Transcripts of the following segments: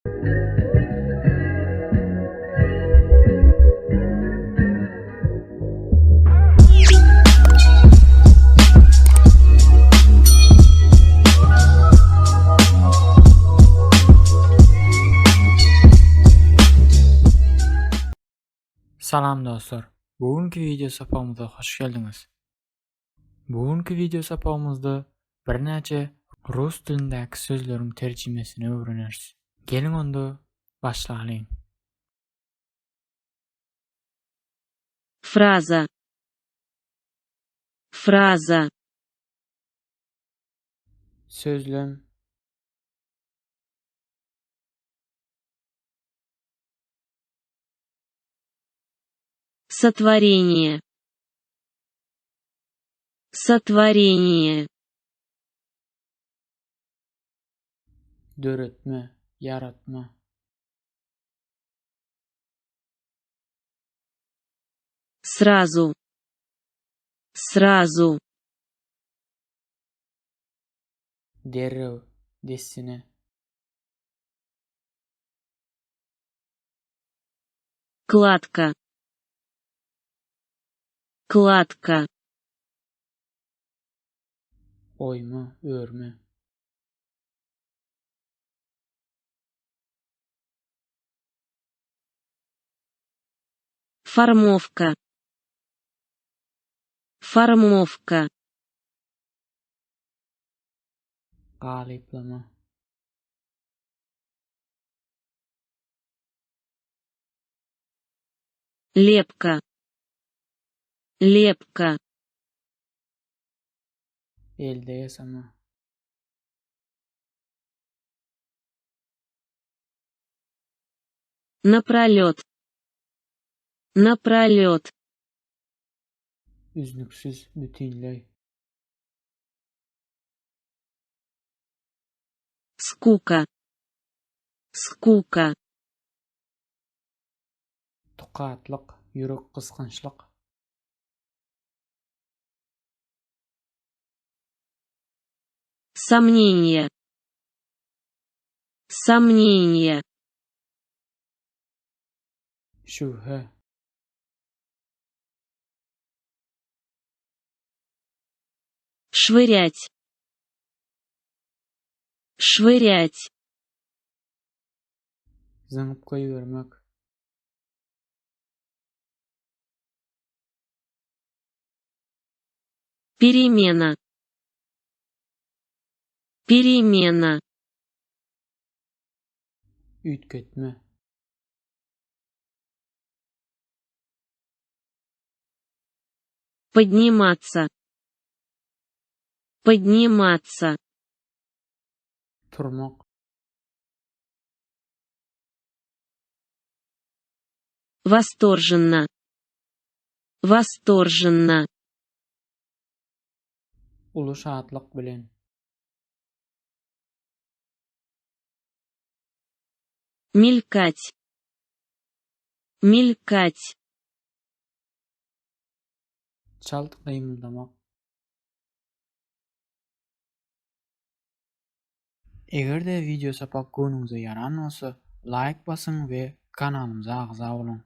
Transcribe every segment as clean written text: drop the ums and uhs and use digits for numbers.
Salam dostlar. Bugünkü video sapağımıza hoş geldiniz. Bugünkü video sapağımızda bir näçe rus dilindäki sözleriň terjimesini öwreneriz. Gelin onda başlaýyn. Фраза. Фраза. Sözlem, Сотворение. Сотворение. döretme, yaratma, Сразу. Сразу. derrew, dessine, Кладка. Кладка. oyma, örme, Формовка. Формовка. galyplama, Лепка. Лепка. elde ýasama, Напролёт. Напролёт. üznüksiz, bütünley, Скука. Скука. tuqatlyk, ýürek gysgynçlyk, Сомнение. Сомнение. şübhe, Швырять. Швырять. zyňyp goýbermek, Перемена. Перемена. üýtgetme, Подниматься. Подниматься. turmak, Восторженно. Восторженно. uly şadlyk bilen, Мелькать. Мелькать. çalt gymyldamak. Egerde video sapak göňüňize ýaran bolsa, like basyň we kanalymyza agza bolun.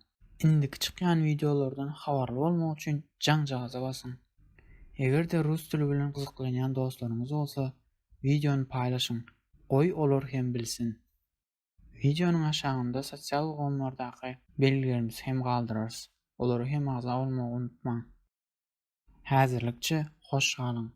Indiki çykýan videolardan habarly bolmak üçin jaňjagyza basyň. Egerde rus dili bilen gyzyklanýan dostlaryňyz bolsa, videony paýlaşyň. Goý olar hem bilsin. Videonyň aşagynda sosial gonlardaky belgilerimiz hem galdyrarys. Olary hem agza bolmagy unutmaň. Häzirlikçe hoş galyň.